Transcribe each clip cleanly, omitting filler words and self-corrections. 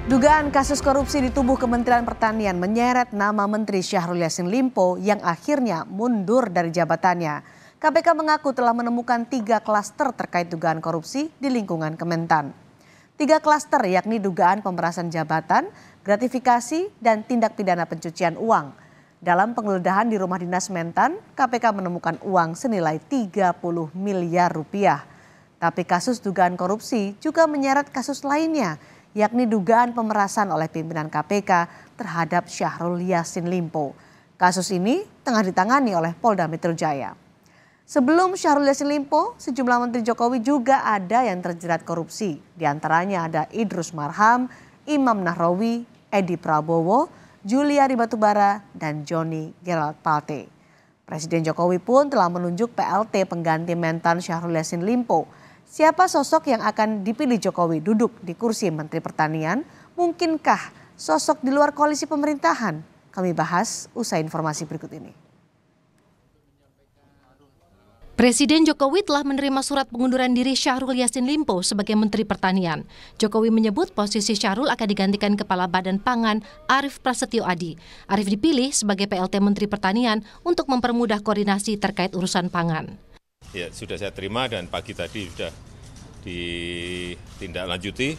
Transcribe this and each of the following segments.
Dugaan kasus korupsi di tubuh Kementerian Pertanian menyeret nama Menteri Syahrul Yassin Limpo yang akhirnya mundur dari jabatannya. KPK mengaku telah menemukan 3 klaster terkait dugaan korupsi di lingkungan Kementan. 3 klaster yakni dugaan pemerasan jabatan, gratifikasi, dan tindak pidana pencucian uang. Dalam penggeledahan di rumah dinas Mentan, KPK menemukan uang senilai 30 miliar rupiah. Tapi kasus dugaan korupsi juga menyeret kasus lainnya, yakni dugaan pemerasan oleh pimpinan KPK terhadap Syahrul Yassin Limpo. Kasus ini tengah ditangani oleh Polda Metro Jaya. Sebelum Syahrul Yassin Limpo, sejumlah menteri Jokowi juga ada yang terjerat korupsi. Di antaranya ada Idrus Marham, Imam Nahrawi, Edi Prabowo, Juliari Batubara, dan Johnny Gerald Plate. Presiden Jokowi pun telah menunjuk PLT pengganti Mentan Syahrul Yassin Limpo. Siapa sosok yang akan dipilih Jokowi duduk di kursi Menteri Pertanian? Mungkinkah sosok di luar koalisi pemerintahan? Kami bahas usai informasi berikut ini. Presiden Jokowi telah menerima surat pengunduran diri Syahrul Yassin Limpo sebagai Menteri Pertanian. Jokowi menyebut posisi Syahrul akan digantikan Kepala Badan Pangan Arief Prasetyo Adi. Arief dipilih sebagai PLT Menteri Pertanian untuk mempermudah koordinasi terkait urusan pangan. Ya, sudah saya terima dan pagi tadi sudah ditindaklanjuti,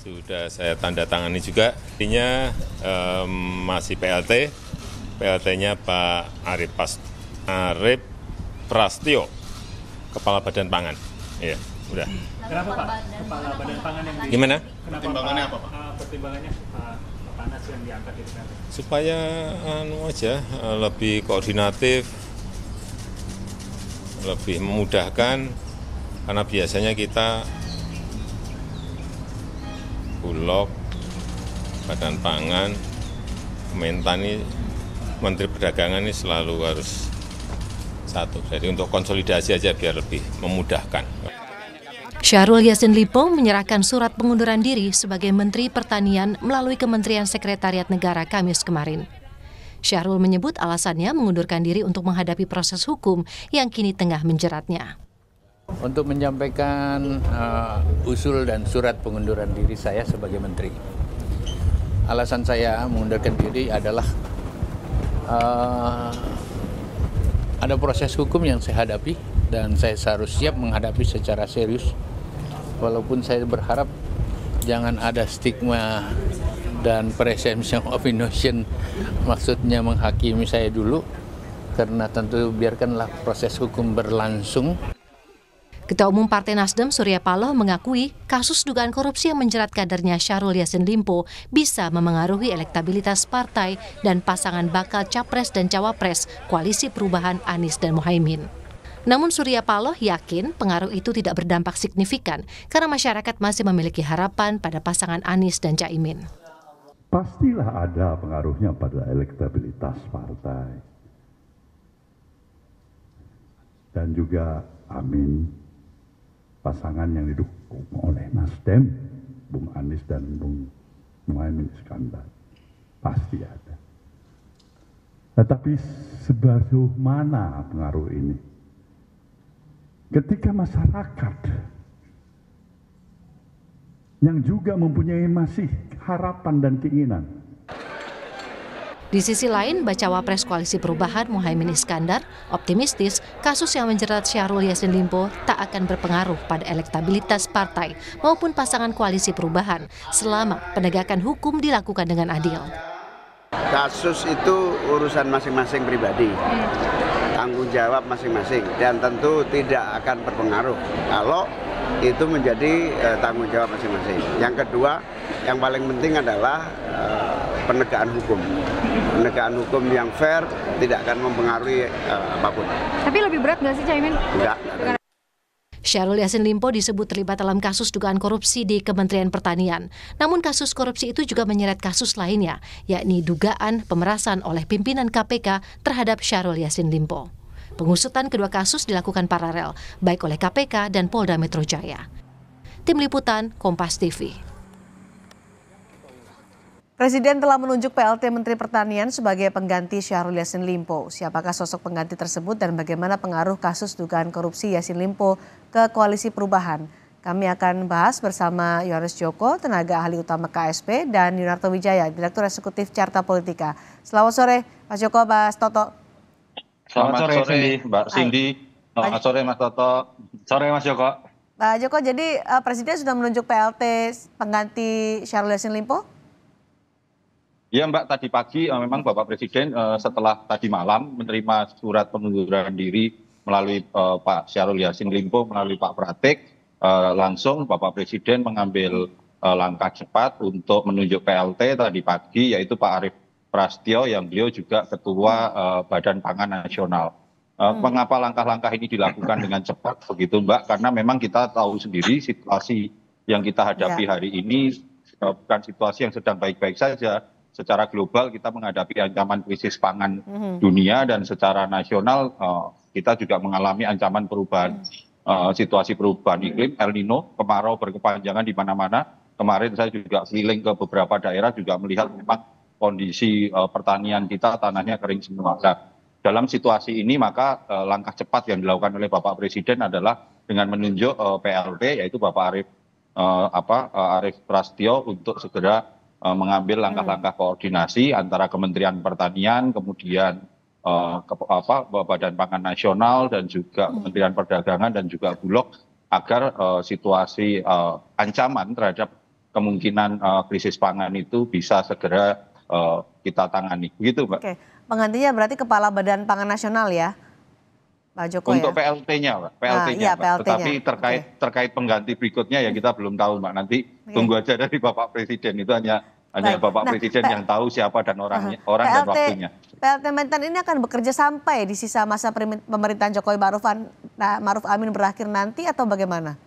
sudah saya tanda tangani juga. Artinya masih PLT-nya Pak Arief Prasetyo, Kepala Badan Pangan. Ya, udah. Kenapa Pak Kepala Badan Pangan yang Gimana? Pertimbangannya apa Pak? Pertimbangannya Pak Panas yang diangkat itu nanti. Supaya lebih koordinatif, lebih memudahkan, karena biasanya kita Bulog, Badan Pangan, Kementan ini, Menteri Perdagangan ini selalu harus satu. Jadi untuk konsolidasi aja biar lebih memudahkan. Syahrul Yassin Limpo menyerahkan surat pengunduran diri sebagai Menteri Pertanian melalui Kementerian Sekretariat Negara Kamis kemarin. Syahrul menyebut alasannya mengundurkan diri untuk menghadapi proses hukum yang kini tengah menjeratnya. Untuk menyampaikan usul dan surat pengunduran diri saya sebagai menteri. Alasan saya mengundurkan diri adalah ada proses hukum yang saya hadapi dan saya harus siap menghadapi secara serius. Walaupun saya berharap jangan ada stigma dan presumption of innocence, maksudnya menghakimi saya dulu, karena tentu biarkanlah proses hukum berlangsung. Ketua Umum Partai Nasdem Surya Paloh mengakui kasus dugaan korupsi yang menjerat kadernya Syahrul Yassin Limpo bisa memengaruhi elektabilitas partai dan pasangan bakal Capres dan Cawapres Koalisi Perubahan Anies dan Muhaimin. Namun Surya Paloh yakin pengaruh itu tidak berdampak signifikan karena masyarakat masih memiliki harapan pada pasangan Anies dan Caimin. Pastilah ada pengaruhnya pada elektabilitas partai. Dan juga Amin, pasangan yang didukung oleh Nasdem, Bung Anies dan Bung Muhaimin Iskandar. Pasti ada. Tetapi sejauh mana pengaruh ini? Ketika masyarakat yang juga mempunyai masih harapan dan keinginan. Di sisi lain, Bacawa Pres Koalisi Perubahan Muhaimin Iskandar optimistis kasus yang menjerat Syahrul Yassin Limpo tak akan berpengaruh pada elektabilitas partai maupun pasangan Koalisi Perubahan selama penegakan hukum dilakukan dengan adil. Kasus itu urusan masing-masing pribadi, tanggung jawab masing-masing, dan tentu tidak akan berpengaruh kalau itu menjadi tanggung jawab masing-masing. Yang kedua, yang paling penting adalah penegakan hukum. Penegakan hukum yang fair tidak akan mempengaruhi apapun. Tapi lebih berat nggak sih Caimin? Enggak. Syahrul Yassin Limpo disebut terlibat dalam kasus dugaan korupsi di Kementerian Pertanian. Namun kasus korupsi itu juga menyeret kasus lainnya, yakni dugaan pemerasan oleh pimpinan KPK terhadap Syahrul Yassin Limpo. Pengusutan kedua kasus dilakukan paralel, baik oleh KPK dan Polda Metro Jaya. Tim Liputan, Kompas TV. Presiden telah menunjuk PLT Menteri Pertanian sebagai pengganti Syahrul Yassin Limpo. Siapakah sosok pengganti tersebut dan bagaimana pengaruh kasus dugaan korupsi Yassin Limpo ke Koalisi Perubahan? Kami akan bahas bersama Yohanes Joko, tenaga ahli utama KSP, dan Yunarto Wijaya, Direktur Eksekutif Carta Politika. Selamat sore, Mas Joko, Mas Toto. Selamat sore, Cindy. Mbak Cindy. Selamat sore, Mas Toto. Sore, Mas Joko. Pak Joko, jadi Presiden sudah menunjuk PLT pengganti Syahrul Yassin Limpo? Iya Mbak, tadi pagi memang Bapak Presiden setelah tadi malam menerima surat pengunduran diri melalui Pak Syahrul Yassin Limpo, melalui Pak Pratik, langsung Bapak Presiden mengambil langkah cepat untuk menunjuk PLT tadi pagi, yaitu Pak Arief Prasetyo yang beliau juga Ketua Badan Pangan Nasional. Mengapa langkah-langkah ini dilakukan dengan cepat begitu Mbak? Karena memang kita tahu sendiri situasi yang kita hadapi hari ini bukan situasi yang sedang baik-baik saja. Secara global kita menghadapi ancaman krisis pangan dunia, dan secara nasional kita juga mengalami ancaman perubahan situasi perubahan iklim, El Nino, kemarau berkepanjangan di mana-mana. Kemarin saya juga keliling ke beberapa daerah juga melihat memang kondisi pertanian kita tanahnya kering semua. Nah, dalam situasi ini maka langkah cepat yang dilakukan oleh Bapak Presiden adalah dengan menunjuk PLT, yaitu Bapak Arief Prasetyo, untuk segera mengambil langkah-langkah koordinasi antara Kementerian Pertanian, kemudian Badan Pangan Nasional, dan juga Kementerian Perdagangan dan juga Bulog, agar situasi ancaman terhadap kemungkinan krisis pangan itu bisa segera kita tangani. Begitu, Mbak. Oke, penggantinya berarti Kepala Badan Pangan Nasional ya, Pak Joko? Untuk ya? PLT-nya, Mbak. PLT-nya, iya, Mbak. PLT-nya. Tetapi terkait pengganti berikutnya ya kita belum tahu, Mbak. Nanti tunggu aja dari Bapak Presiden, itu hanya Bapak Presiden yang tahu siapa dan orang dan waktunya. PLT Mentan ini akan bekerja sampai di sisa masa pemerintahan Jokowi Maruf Amin berakhir nanti atau bagaimana?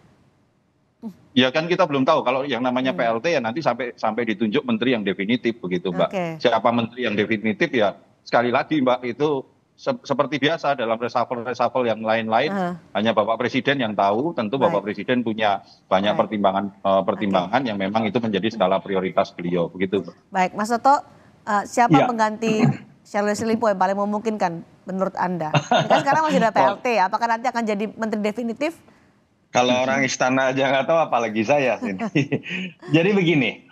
Ya kan kita belum tahu, kalau yang namanya PLT ya nanti sampai ditunjuk menteri yang definitif begitu Mbak. Siapa menteri yang definitif ya sekali lagi Mbak, itu seperti biasa dalam reshuffle yang lain-lain, hanya Bapak Presiden yang tahu. Tentu Bapak Presiden punya banyak pertimbangan yang memang itu menjadi skala prioritas beliau begitu. Baik, Mas Toto, siapa pengganti Syahrul Yassin Limpo yang paling memungkinkan menurut Anda? Ini kan sekarang masih ada PLT, apakah nanti akan jadi menteri definitif? Kalau orang istana aja nggak tahu, apalagi saya. Jadi begini,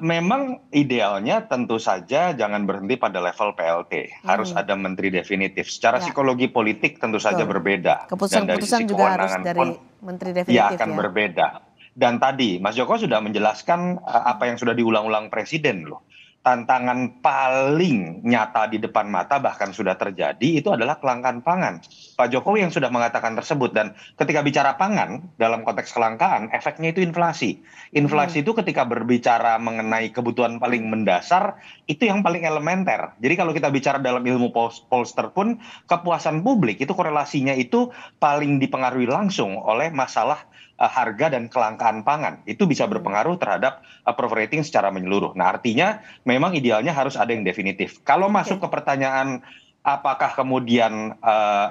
memang idealnya tentu saja jangan berhenti pada level PLT. Harus ada menteri definitif. Secara psikologi politik tentu saja berbeda. Keputusan juga harus dari menteri definitif akan berbeda. Dan tadi Mas Joko sudah menjelaskan apa yang sudah diulang-ulang Presiden loh. Tantangan paling nyata di depan mata bahkan sudah terjadi itu adalah kelangkaan pangan. Pak Jokowi yang sudah mengatakan tersebut, dan ketika bicara pangan dalam konteks kelangkaan, efeknya itu inflasi. Inflasi itu ketika berbicara mengenai kebutuhan paling mendasar, itu yang paling elementer. Jadi kalau kita bicara dalam ilmu Polster pun, kepuasan publik itu korelasinya itu paling dipengaruhi langsung oleh masalah harga dan kelangkaan pangan. Itu bisa berpengaruh terhadap approval rating secara menyeluruh. Nah, artinya memang idealnya harus ada yang definitif. Kalau masuk ke pertanyaan apakah kemudian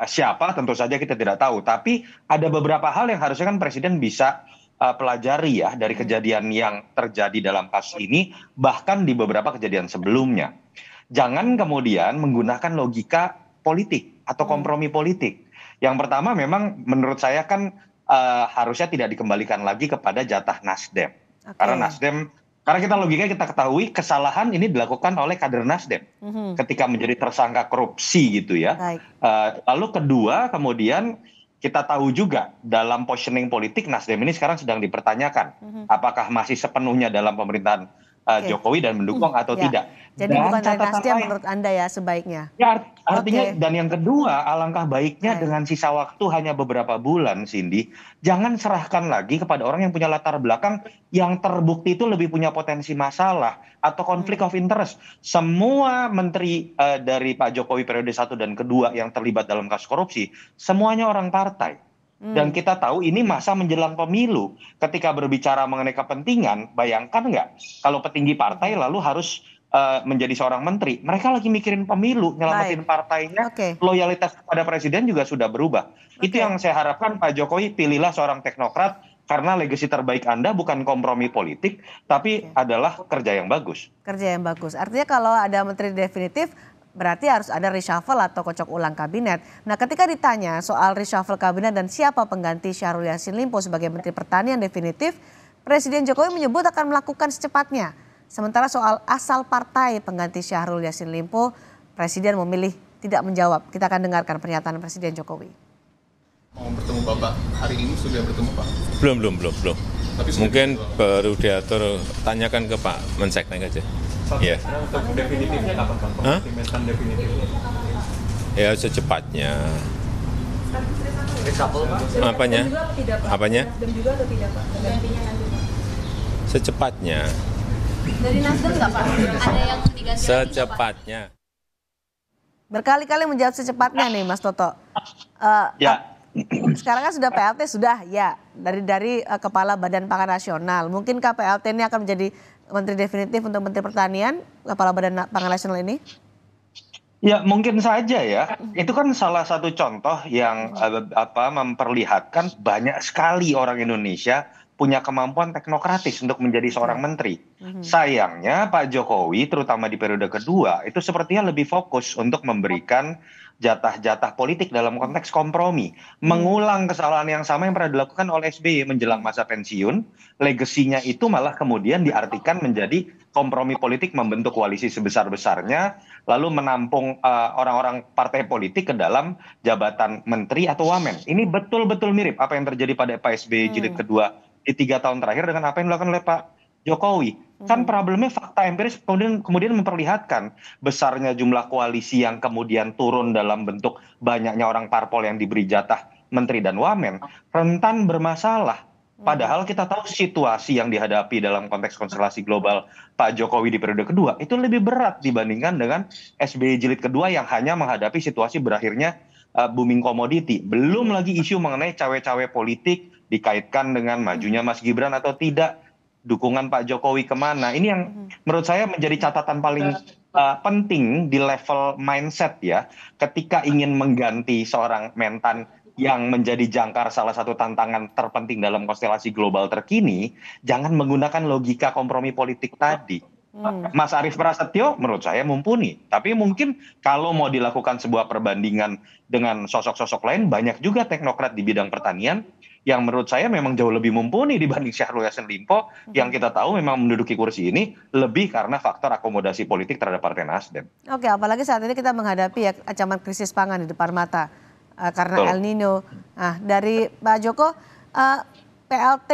siapa, tentu saja kita tidak tahu. Tapi ada beberapa hal yang harusnya kan Presiden bisa pelajari ya dari kejadian yang terjadi dalam kasus ini, bahkan di beberapa kejadian sebelumnya. Jangan kemudian menggunakan logika politik atau kompromi politik. Yang pertama memang menurut saya kan harusnya tidak dikembalikan lagi kepada jatah Nasdem. Karena kita logikanya kita ketahui kesalahan ini dilakukan oleh kader Nasdem ketika menjadi tersangka korupsi gitu ya. Lalu kedua, kemudian kita tahu juga dalam positioning politik Nasdem ini sekarang sedang dipertanyakan apakah masih sepenuhnya dalam pemerintahan Jokowi dan mendukung atau tidak. Jadi bukan dari Nasdem menurut Anda ya sebaiknya? Ya, artinya dan yang kedua, alangkah baiknya dengan sisa waktu hanya beberapa bulan, Cindy, jangan serahkan lagi kepada orang yang punya latar belakang yang terbukti itu lebih punya potensi masalah atau konflik of interest. Semua menteri dari Pak Jokowi periode 1 dan kedua yang terlibat dalam kasus korupsi, semuanya orang partai. Dan kita tahu ini masa menjelang pemilu. Ketika berbicara mengenai kepentingan, bayangkan nggak kalau petinggi partai lalu harus menjadi seorang menteri. Mereka lagi mikirin pemilu, nyelamatin partainya, loyalitas kepada presiden juga sudah berubah. Itu yang saya harapkan Pak Jokowi, pilihlah seorang teknokrat, karena legasi terbaik Anda bukan kompromi politik, tapi adalah kerja yang bagus. Kerja yang bagus. Artinya kalau ada menteri definitif, berarti harus ada reshuffle atau kocok ulang kabinet. Nah, ketika ditanya soal reshuffle kabinet dan siapa pengganti Syahrul Yassin Limpo sebagai Menteri Pertanian definitif, Presiden Jokowi menyebut akan melakukan secepatnya. Sementara soal asal partai pengganti Syahrul Yassin Limpo, Presiden memilih tidak menjawab. Kita akan dengarkan pernyataan Presiden Jokowi. Mau bertemu Bapak hari ini sudah bertemu Pak? Belum. Mungkin baru diatur, tanyakan ke Pak Menseknek aja. Ya. Untuk definitifnya kapan Pak? Pemerintahan definitifnya? Ya secepatnya. Apanya? Nasdem juga atau tidak Pak? Gantinya nanti Pak? Secepatnya. Dari Nasdem nggak Pak? Ada yang diganti? Secepatnya. Berkali-kali menjawab secepatnya nih Mas Toto. Ya. Sekarang kan sudah PLT sudah ya dari Kepala Badan Pangan Nasional. Mungkinkah PLT ini akan menjadi Menteri definitif untuk Menteri Pertanian, Kepala Badan Pangan Nasional ini? Ya mungkin saja ya. Itu kan salah satu contoh yang memperlihatkan banyak sekali orang Indonesia punya kemampuan teknokratis untuk menjadi seorang menteri. Sayangnya Pak Jokowi terutama di periode kedua itu sepertinya lebih fokus untuk memberikan jatah-jatah politik dalam konteks kompromi. Mengulang kesalahan yang sama yang pernah dilakukan oleh SBY menjelang masa pensiun. Legasinya itu malah kemudian diartikan menjadi kompromi politik membentuk koalisi sebesar-besarnya. Lalu menampung orang-orang partai politik ke dalam jabatan menteri atau wamen. Ini betul-betul mirip apa yang terjadi pada Pak SBY jilid kedua di 3 tahun terakhir dengan apa yang dilakukan oleh Pak Jokowi. Kan problemnya fakta empiris kemudian memperlihatkan besarnya jumlah koalisi yang kemudian turun dalam bentuk banyaknya orang parpol yang diberi jatah menteri dan wamen rentan bermasalah. Padahal kita tahu situasi yang dihadapi dalam konteks konstelasi global Pak Jokowi di periode kedua itu lebih berat dibandingkan dengan SBY jilid kedua yang hanya menghadapi situasi berakhirnya booming komoditi. Belum lagi isu mengenai cawe-cawe politik dikaitkan dengan majunya Mas Gibran atau tidak, dukungan Pak Jokowi kemana. Ini yang menurut saya menjadi catatan paling penting di level mindset ya. Ketika ingin mengganti seorang mentan yang menjadi jangkar salah satu tantangan terpenting dalam konstelasi global terkini, jangan menggunakan logika kompromi politik tadi. Mas Arief Prasetyo menurut saya mumpuni. Tapi mungkin kalau mau dilakukan sebuah perbandingan dengan sosok-sosok lain, banyak juga teknokrat di bidang pertanian yang menurut saya memang jauh lebih mumpuni dibanding Syahrul Yassin Limpo yang kita tahu memang menduduki kursi ini lebih karena faktor akomodasi politik terhadap Partai Nasdem. Oke, apalagi saat ini kita menghadapi ya ancaman krisis pangan di depan mata karena El Nino. Nah, dari Pak Joko, PLT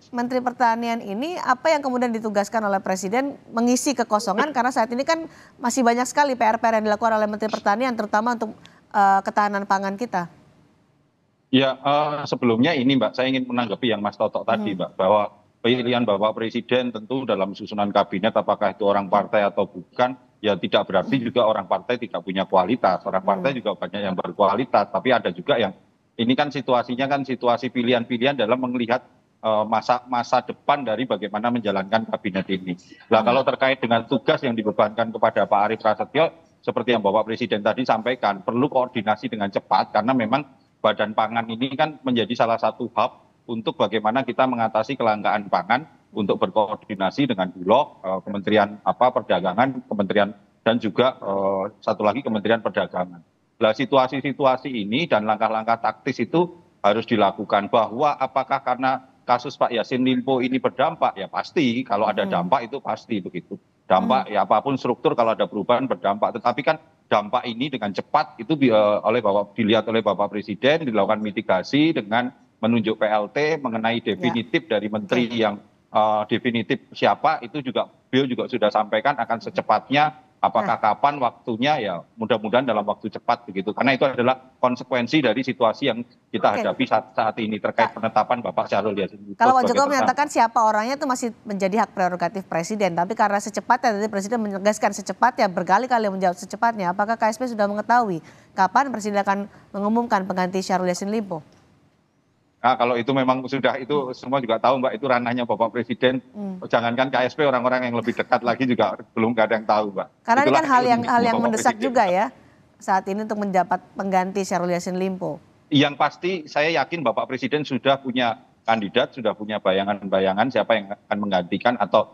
Menteri Pertanian ini apa yang kemudian ditugaskan oleh Presiden mengisi kekosongan karena saat ini kan masih banyak sekali PR-PR yang dilakukan oleh Menteri Pertanian terutama untuk ketahanan pangan kita. Ya, sebelumnya ini Mbak, saya ingin menanggapi yang Mas Toto tadi Mbak, bahwa pilihan Bapak Presiden tentu dalam susunan kabinet apakah itu orang partai atau bukan, ya tidak berarti juga orang partai tidak punya kualitas. Orang partai juga banyak yang berkualitas, tapi ada juga yang ini kan situasinya kan situasi pilihan-pilihan dalam melihat masa depan dari bagaimana menjalankan kabinet ini. Nah, kalau terkait dengan tugas yang dibebankan kepada Pak Arief Prasetyo, seperti yang Bapak Presiden tadi sampaikan, perlu koordinasi dengan cepat karena memang Badan Pangan ini kan menjadi salah satu hub untuk bagaimana kita mengatasi kelangkaan pangan untuk berkoordinasi dengan Bulog, Kementerian Perdagangan, Kementerian dan juga satu lagi Kementerian Perdagangan. Nah, situasi-situasi ini dan langkah-langkah taktis itu harus dilakukan bahwa apakah karena kasus Pak Yassin Limpo ini berdampak, ya pasti kalau ada dampak itu pasti begitu. Dampak ya apapun struktur kalau ada perubahan berdampak, tetapi kan dampak ini dengan cepat itu dilihat oleh Bapak Presiden, dilakukan mitigasi dengan menunjuk PLT mengenai definitif dari menteri yang definitif siapa itu juga beliau juga sudah sampaikan akan secepatnya. Apakah kapan waktunya, ya mudah-mudahan dalam waktu cepat begitu. Karena itu adalah konsekuensi dari situasi yang kita hadapi saat ini terkait penetapan Bapak Syahrul Yassin Limpo. Kalau Pak Jokowi menyatakan siapa orangnya itu masih menjadi hak prerogatif Presiden. Tapi karena secepatnya, tadi Presiden menegaskan secepatnya, berkali-kali menjawab secepatnya. Apakah KSP sudah mengetahui kapan Presiden akan mengumumkan pengganti Syahrul Yassin Limpo? Nah, kalau itu memang sudah itu semua juga tahu Mbak, itu ranahnya Bapak Presiden. Jangankan KSP, orang-orang yang lebih dekat lagi juga belum ada yang tahu Mbak. Karena ini kan hal yang mendesak juga ya saat ini untuk mendapat pengganti Syahrul Yassin Limpo. Yang pasti saya yakin Bapak Presiden sudah punya kandidat, sudah punya bayangan-bayangan siapa yang akan menggantikan atau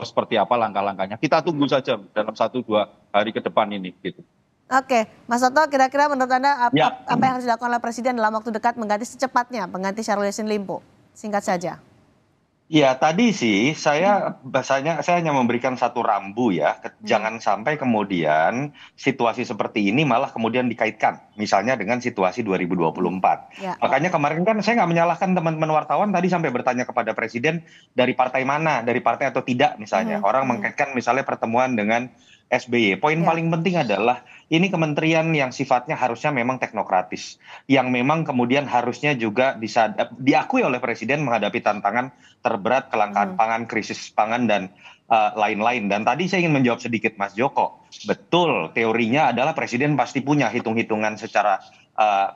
seperti apa langkah-langkahnya. Kita tunggu saja dalam 1-2 hari ke depan ini gitu. Oke, Mas Toto, kira-kira menurut Anda Ya. apa yang harus dilakukan oleh Presiden dalam waktu dekat mengganti secepatnya pengganti Syahrul Yassin Limpo? Singkat saja. Ya, tadi sih saya hanya memberikan satu rambu ya. Jangan sampai kemudian situasi seperti ini malah kemudian dikaitkan misalnya dengan situasi 2024. Ya. Makanya kemarin kan saya nggak menyalahkan teman-teman wartawan tadi sampai bertanya kepada Presiden dari partai mana, dari partai atau tidak misalnya. Orang mengkaitkan misalnya pertemuan dengan SBY. Poin Ya. paling penting adalah ini kementerian yang sifatnya harusnya memang teknokratis, yang memang kemudian harusnya juga bisa diakui oleh Presiden menghadapi tantangan terberat kelangkaan pangan, krisis pangan dan lain-lain. Dan tadi saya ingin menjawab sedikit Mas Joko. Betul, teorinya adalah Presiden pasti punya hitung-hitungan secara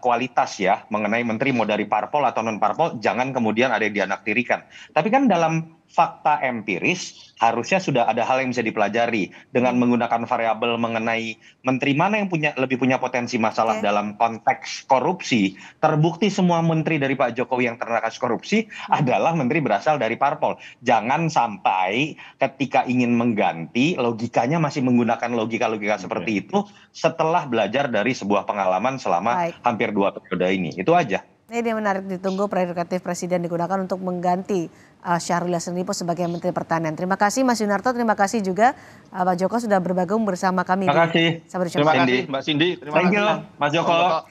kualitas ya mengenai menteri mau dari parpol atau non parpol, jangan kemudian ada yang dianaktirikan. Tapi kan dalam fakta empiris harusnya sudah ada hal yang bisa dipelajari dengan menggunakan variabel mengenai menteri mana yang lebih punya potensi masalah dalam konteks korupsi. Terbukti semua menteri dari Pak Jokowi yang terkena kasus korupsi adalah menteri berasal dari parpol. Jangan sampai ketika ingin mengganti logikanya masih menggunakan logika-logika seperti itu setelah belajar dari sebuah pengalaman selama hampir 2 periode ini. Itu aja. Ini dia menarik, ditunggu prerogatif Presiden digunakan untuk mengganti Syahrul Yassin Limpo sebagai Menteri Pertanian. Terima kasih Mas Yunarto, terima kasih juga Pak Joko sudah bergabung bersama kami. Terima kasih. Sampai Terima jumpa. kasih Mbak Cindy. Thank you Mas Joko.